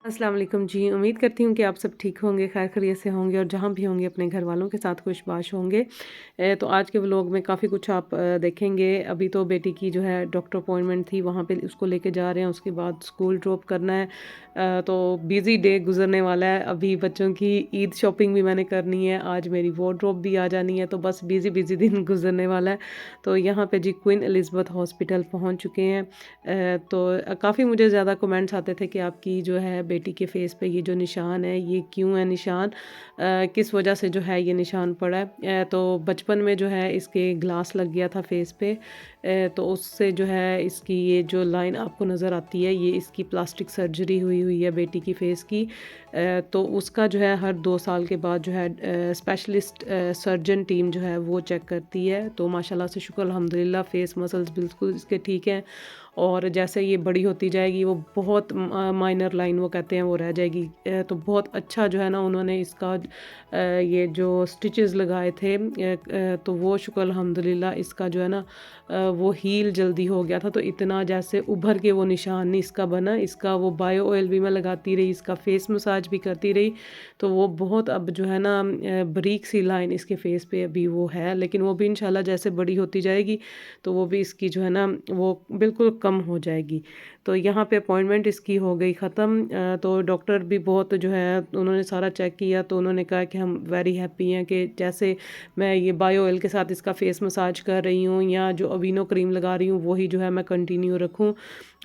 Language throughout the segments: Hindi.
अस्सलाम वालेकुम जी। उम्मीद करती हूँ कि आप सब ठीक होंगे, खैर खैरियत से होंगे और जहाँ भी होंगे अपने घर वालों के साथ खुशबाश होंगे। तो आज के व्लॉग में काफ़ी कुछ आप देखेंगे। अभी तो बेटी की जो है डॉक्टर अपॉइंटमेंट थी, वहाँ पे उसको लेके जा रहे हैं, उसके बाद स्कूल ड्रॉप करना है। तो बिज़ी डे गुजरने वाला है। अभी बच्चों की ईद शॉपिंग भी मैंने करनी है, आज मेरी वार्डरोब भी आ जानी है, तो बस बिज़ी बिज़ी दिन गुजरने वाला है। तो यहाँ पे जी क्वीन एलिज़ाबेथ हॉस्पिटल पहुँच चुके हैं। तो काफ़ी मुझे ज़्यादा कमेंट्स आते थे कि आपकी जो है बेटी के फेस पे ये जो निशान है ये क्यों है निशान, किस वजह से जो है ये निशान पड़ा है। तो बचपन में जो है इसके ग्लास लग गया था फेस पे, तो उससे जो है इसकी ये जो लाइन आपको नज़र आती है ये इसकी प्लास्टिक सर्जरी हुई हुई है बेटी की फेस की। तो उसका जो है हर 2 साल के बाद जो है स्पेशलिस्ट सर्जन टीम जो है वो चेक करती है। तो माशाल्लाह से शुक्र अल्हम्दुलिल्लाह फेस मसल्स बिल्कुल इसके ठीक हैं, और जैसे ये बड़ी होती जाएगी वो बहुत माइनर लाइन वो कहते हैं वो रह जाएगी। तो बहुत अच्छा जो है ना उन्होंने इसका ये जो स्टिचेस लगाए थे, तो वो शुक्र अल्हम्दुलिल्लाह इसका जो है ना वो हील जल्दी हो गया था। तो इतना जैसे उभर के वो निशान नहीं इसका बना, इसका वो बायो ऑयल भी मैं लगाती रही, इसका फेस मसाज भी करती रही। तो वो बहुत अब जो है ना बारीक सी लाइन इसके फेस पे अभी वो है, लेकिन वो भी इंशाल्लाह जैसे बड़ी होती जाएगी तो वो भी इसकी जो है ना वो बिल्कुल कम हो जाएगी। तो यहाँ पे अपॉइंटमेंट इसकी हो गई ख़त्म। तो डॉक्टर भी बहुत जो है उन्होंने सारा चेक किया, तो उन्होंने कहा कि हम वेरी हैप्पी हैं कि जैसे मैं ये बायो ऑयल के साथ इसका फेस मसाज कर रही हूँ या जो अवीनो क्रीम लगा रही हूँ वही जो है मैं कंटिन्यू रखूँ,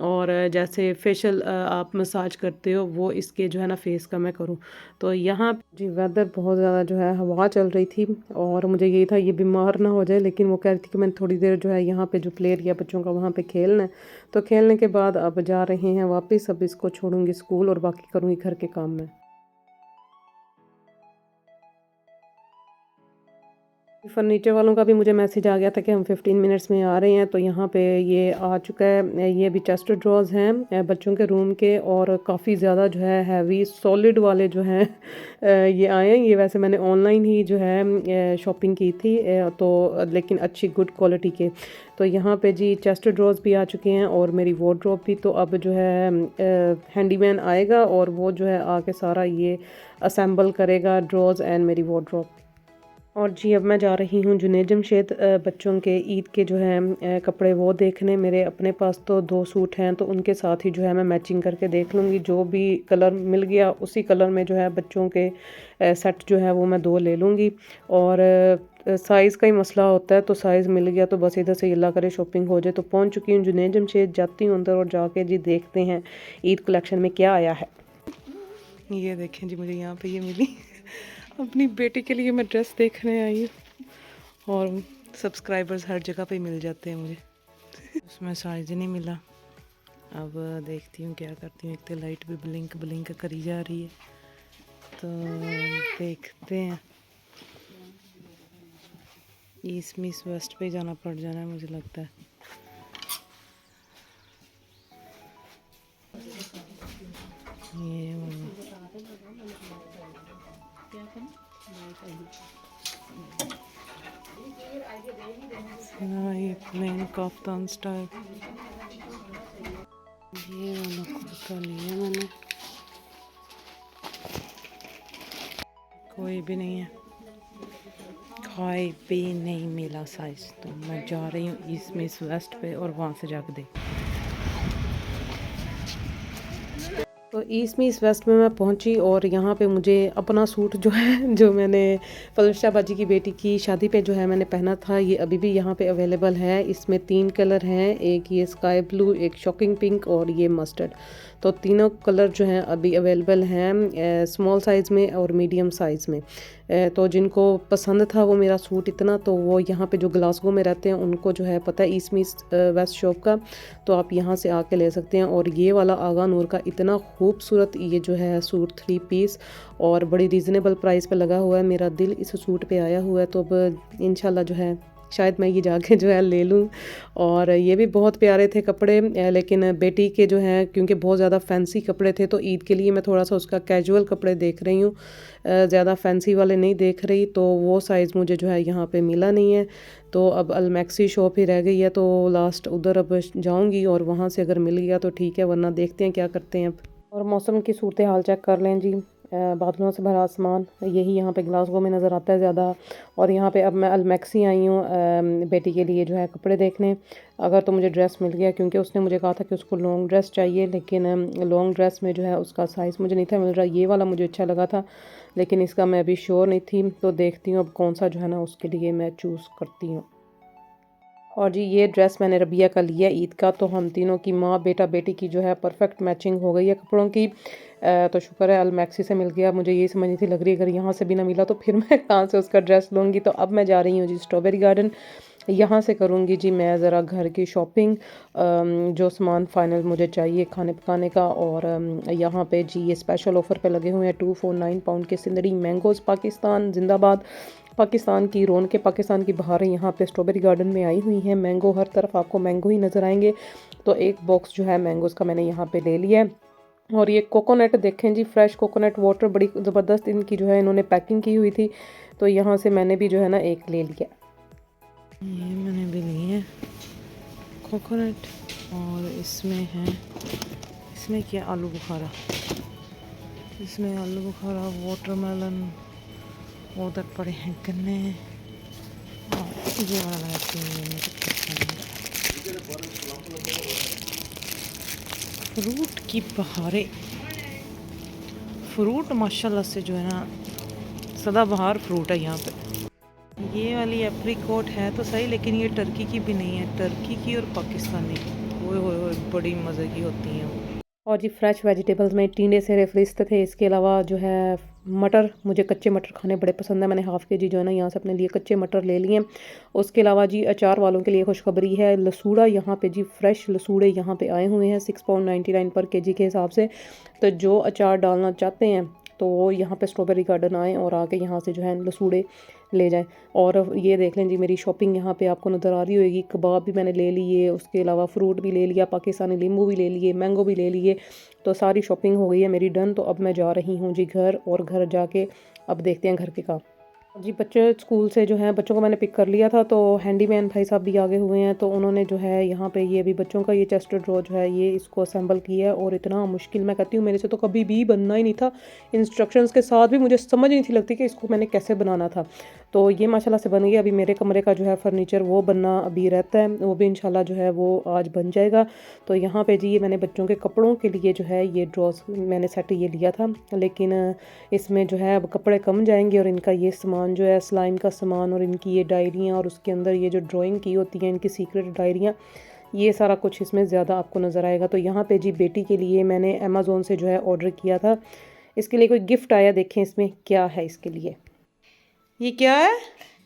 और जैसे फेशियल आप मसाज करते हो वो इसके जो है ना फेस का मैं करूँ। तो यहाँ जी वेदर बहुत ज़्यादा जो है हवा चल रही थी, और मुझे यही था ये बीमार ना हो जाए, लेकिन वो कह रही थी कि मैंने थोड़ी देर जो है यहाँ पे जो प्ले एरिया बच्चों का वहाँ पे खेलना है। तो खेलने के बाद अब जा रहे हैं वापस, अब इसको छोड़ूंगी स्कूल और बाकी करूँगी घर के काम में। फर्नीचर वालों का भी मुझे मैसेज आ गया था कि हम 15 मिनट्स में आ रहे हैं। तो यहाँ पे ये आ चुका है, ये भी चेस्ट ड्रॉज हैं बच्चों के रूम के, और काफ़ी ज़्यादा जो है हैवी सॉलिड वाले जो हैं ये आए हैं। ये वैसे मैंने ऑनलाइन ही जो है शॉपिंग की थी, तो लेकिन अच्छी गुड क्वालिटी के। तो यहाँ पे जी चेस्ट ड्रॉज भी आ चुके हैं और मेरी वार्डरोब भी। तो अब जो है हैंडीमैन आएगा और वो जो है आके सारा ये असेंबल करेगा ड्रॉज एंड मेरी वार्डरोब। और जी अब मैं जा रही हूँ जुनैद जमशेद बच्चों के ईद के जो है कपड़े वो देखने। मेरे अपने पास तो 2 सूट हैं, तो उनके साथ ही जो है मैं मैचिंग करके देख लूँगी, जो भी कलर मिल गया उसी कलर में जो है बच्चों के सेट जो है वो मैं 2 ले लूँगी। और साइज़ का ही मसला होता है, तो साइज़ मिल गया तो बस इधर से अल्लाह करे शॉपिंग हो जाए। तो पहुँच चुकी हूँ जुनैद जमशेद, जाती हूँ अंदर और जाके जी देखते हैं ईद कलेक्शन में क्या आया है। ये देखें जी मुझे यहाँ पे ये मिली अपनी बेटी के लिए मैं ड्रेस देखने आई हूँ, और सब्सक्राइबर्स हर जगह पे मिल जाते हैं मुझे उसमें साइज नहीं मिला। अब देखती हूँ क्या करती हूँ, एक तो लाइट भी ब्लिंक ब्लिंक करी जा रही है, तो देखते हैं। ईस्ट मिस वेस्ट पे जाना पड़ जाना है मुझे लगता है। ये हाँ ये प्लेन कफ्तान स्टाइल, ये वाला कुर्ता लिया मैंने, कोई भी नहीं है, कोई भी नहीं मिला साइज। तो मैं जा रही हूँ ईस्ट मिस वेस्ट पे और वहाँ से जाकर देख। तो ईस्ट मिस वेस्ट में मैं पहुंची और यहाँ पे मुझे अपना सूट जो है जो मैंने फलशा बाजी की बेटी की शादी पे जो है मैंने पहना था, ये अभी भी यहाँ पे अवेलेबल है। इसमें 3 कलर हैं, एक ये स्काई ब्लू, एक शॉकिंग पिंक और ये मस्टर्ड। तो तीनों कलर जो हैं अभी अवेलेबल हैं स्मॉल साइज़ में और मीडियम साइज़ में। तो जिनको पसंद था वो मेरा सूट इतना, तो वो यहाँ पे जो ग्लासगो में रहते हैं उनको जो है पता है ईस्ट मिस वेस्ट शॉप का, तो आप यहाँ से आके ले सकते हैं। और ये वाला आगा नूर का इतना खूबसूरत ये जो है सूट 3 पीस और बड़ी रीज़नेबल प्राइस पे लगा हुआ है। मेरा दिल इस सूट पे आया हुआ है, तो अब इंशाल्लाह जो है शायद मैं ये जाके जो है ले लूँ। और ये भी बहुत प्यारे थे कपड़े, लेकिन बेटी के जो हैं क्योंकि बहुत ज़्यादा फैंसी कपड़े थे, तो ईद के लिए मैं थोड़ा सा उसका कैजुअल कपड़े देख रही हूँ, ज़्यादा फैंसी वाले नहीं देख रही। तो वो साइज़ मुझे जो है यहाँ पे मिला नहीं है, तो अब अलमैक्सी शॉप ही रह गई है। तो लास्ट उधर अब जाऊँगी और वहाँ से अगर मिल गया तो ठीक है, वरना देखते हैं क्या करते हैं अब। और मौसम की सूरत हाल चेक कर लें जी। बादलों से भरा आसमान, यही यहाँ पे ग्लासगो में नज़र आता है ज़्यादा। और यहाँ पे अब मैं अलमैक्सी आई हूँ बेटी के लिए जो है कपड़े देखने। अगर तो मुझे ड्रेस मिल गया, क्योंकि उसने मुझे कहा था कि उसको लॉन्ग ड्रेस चाहिए, लेकिन लॉन्ग ड्रेस में जो है उसका साइज़ मुझे नहीं था मिल रहा। ये वाला मुझे अच्छा लगा था, लेकिन इसका मैं अभी श्योर नहीं थी। तो देखती हूँ अब कौन सा जो है ना उसके लिए मैं चूज़ करती हूँ। और जी ये ड्रेस मैंने रबिया का लिया ईद का, तो हम तीनों की माँ बेटा बेटी की जो है परफेक्ट मैचिंग हो गई है कपड़ों की। तो शुक्र है अलमैक्सी से मिल गया। मुझे ये समझ नहीं थी लग रही अगर यहाँ से भी ना मिला तो फिर मैं कहाँ से उसका ड्रेस लूँगी। तो अब मैं जा रही हूँ जी स्ट्रॉबेरी गार्डन। यहाँ से करूँगी जी मैं ज़रा घर की शॉपिंग, जो सामान फाइनल मुझे चाहिए खाने पकाने का। और यहाँ पे जी ये स्पेशल ऑफ़र पे लगे हुए हैं 249 पाउंड के सिंदरी मैंगोज़। पाकिस्तान जिंदाबाद, पाकिस्तान की रौनक, पाकिस्तान की बहारें यहाँ पे स्ट्रॉबेरी गार्डन में आई हुई हैं। मैंगो, हर तरफ आपको मैंगो ही नज़र आएंगे। तो एक बॉक्स जो है मैंगोज़ का मैंने यहाँ पे ले लिया है। और ये कोकोनट देखें जी, फ्रेश कोकोनट वाटर, बड़ी ज़बरदस्त इनकी जो है इन्होंने पैकिंग की हुई थी। तो यहाँ से मैंने भी जो है ना एक ले लिया। ये मैंने भी ली है कोकोनट। और इसमें है, इसमें क्या, आलू बुखारा। इसमें आलू बुखारा, वाटरमेलन, उधर पड़े हैं गन्ने। और ये वाला फ्रूट की बहारें। फ्रूट माशाल्लाह से जो है ना सदाबहार फ्रूट है यहाँ पे। ये वाली एप्रिकॉट है तो सही, लेकिन ये टर्की की भी नहीं है, टर्की की और पाकिस्तानी। ओए होए होए, बड़ी मज़े की होती हैं वो। और जी फ्रेश वेजिटेबल्स में टिंडे से रेफरिस्त थे। इसके अलावा जो है मटर, मुझे कच्चे मटर खाने बड़े पसंद है। मैंने हाफ़ के जी जो है ना यहाँ से अपने लिए कच्चे मटर ले लिए। उसके अलावा जी अचार वालों के लिए खुशखबरी है, लसूड़ा यहाँ पे जी फ्रेश लसूड़े यहाँ पे आए हुए हैं 6 पाउंड 99 पर केजी के हिसाब से। तो जो अचार डालना चाहते हैं तो यहाँ पे स्ट्रॉबेरी गार्डन आएँ और आके यहाँ से जो है लसूड़े ले जाएं। और ये देख लें जी मेरी शॉपिंग यहाँ पे आपको नज़र आ रही होगी। कबाब भी मैंने ले लिए, उसके अलावा फ्रूट भी ले लिया, पाकिस्तानी नींबू भी ले लिए, मैंगो भी ले लिए। तो सारी शॉपिंग हो गई है मेरी डन। तो अब मैं जा रही हूँ जी घर, और घर जाके अब देखते हैं घर के काम। जी बच्चे स्कूल से जो है, बच्चों को मैंने पिक कर लिया था। तो हैंडीमैन भाई साहब भी आगे हुए हैं। तो उन्होंने जो है यहाँ पे ये अभी बच्चों का ये चेस्ट ड्रॉ जो है ये इसको असेंबल किया है। और इतना मुश्किल, मैं कहती हूँ मेरे से तो कभी भी बनना ही नहीं था। इंस्ट्रक्शंस के साथ भी मुझे समझ नहीं थी लगती कि इसको मैंने कैसे बनाना था। तो ये माशाल्लाह से बन गया। अभी मेरे कमरे का जो है फर्नीचर वो बनना अभी रहता है, वो भी इंशाल्लाह जो है वो आज बन जाएगा। तो यहाँ पे जी ये मैंने बच्चों के कपड़ों के लिए जो है ये ड्रॉस मैंने सेट ये लिया था, लेकिन इसमें जो है अब कपड़े कम जाएंगे। और इनका ये सामान जो है स्लाइम का सामान, और इनकी ये डायरियाँ, और उसके अंदर ये जो ड्राइंग की होती हैं इनकी सीक्रेट डायरियाँ, ये सारा कुछ इसमें ज़्यादा आपको नज़र आएगा। तो यहाँ पे जी बेटी के लिए मैंने अमेज़ोन से जो है ऑर्डर किया था। इसके लिए कोई गिफ्ट आया, देखें इसमें क्या है इसके लिए। ये क्या है?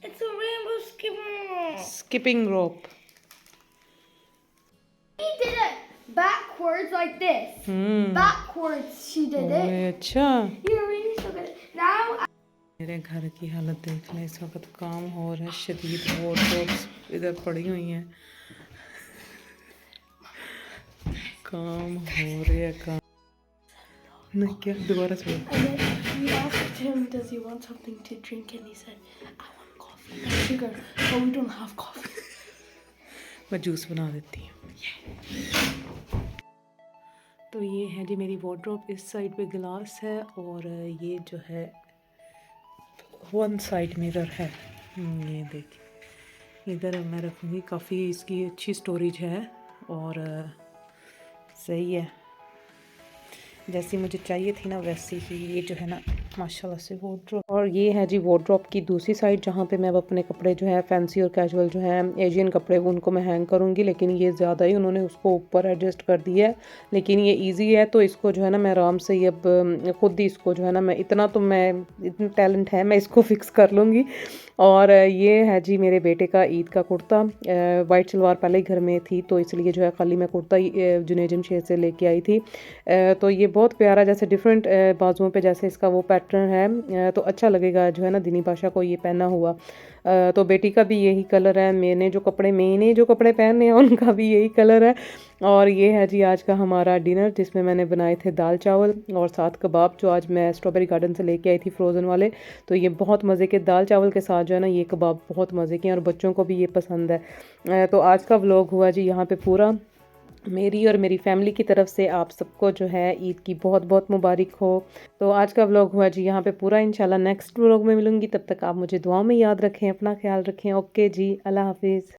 It's a rainbow skipper. Skipping rope. She did it backwards like this. Backwards she did it. अच्छा, You're really so good. Now मेरे घर की हालत देख लें। इस वक्त काम हो रहा है शदीद, वार्डरोब्स इधर पड़ी हुई हैं, काम हो रहा है काम। नहीं क्या, दोबारा से and then we asked him, does he want something to drink? And he said, I want coffee and sugar, but we don't have coffee. मैं जूस बना देती हूँ। तो ये है जी मेरी वार्डरोब। इस साइड पे गिलास है, और ये जो है वन साइड मिरर है। ये देखिए, इधर मैं रखूँगी, काफ़ी इसकी अच्छी स्टोरेज है, और सही है, जैसी मुझे चाहिए थी ना वैसी ही ये जो है ना माशाल्लाह से वार्डरोब। और ये है जी वार्डरोब की दूसरी साइड, जहाँ पे मैं अब अपने कपड़े जो है फैंसी और कैजुअल जो है एशियन कपड़े उनको मैं हैंग करूँगी। लेकिन ये ज़्यादा ही उन्होंने उसको ऊपर एडजस्ट कर दिया है, लेकिन ये इजी है। तो इसको जो है ना मैं आराम से ये अब खुद ही इसको जो है ना, मैं इतना तो मैं इतना टैलेंट है, मैं इसको फिक्स कर लूँगी। और ये है जी मेरे बेटे का ईद का कुर्ता। वाइट सलवार पहले ही घर में थी, तो इसलिए जो है खाली मैं कुर्ता ही जुनैद जमशेद से लेके आई थी। तो ये बहुत प्यारा, जैसे डिफरेंट बाजुओं पे जैसे इसका वो पैटर्न है, तो अच्छा लगेगा जो है ना दीनी पाशा को ये पहना हुआ। तो बेटी का भी यही कलर है, मैंने जो कपड़े पहने हैं उनका भी यही कलर है। और ये है जी आज का हमारा डिनर, जिसमें मैंने बनाए थे दाल चावल और साथ कबाब, जो आज मैं स्ट्रॉबेरी गार्डन से लेके आई थी फ्रोज़न वाले। तो ये बहुत मज़े के दाल चावल के साथ जो है ना ये कबाब बहुत मज़े के हैं, और बच्चों को भी ये पसंद है। तो आज का व्लॉग हुआ जी यहाँ पे पूरा। मेरी और मेरी फैमिली की तरफ से आप सबको जो है ईद की बहुत बहुत मुबारक हो। तो आज का व्लॉग हुआ जी यहाँ पे पूरा। इंशाल्लाह नेक्स्ट व्लॉग में मिलूंगी, तब तक आप मुझे दुआओं में याद रखें, अपना ख्याल रखें। ओके जी, अल्लाह हाफिज़।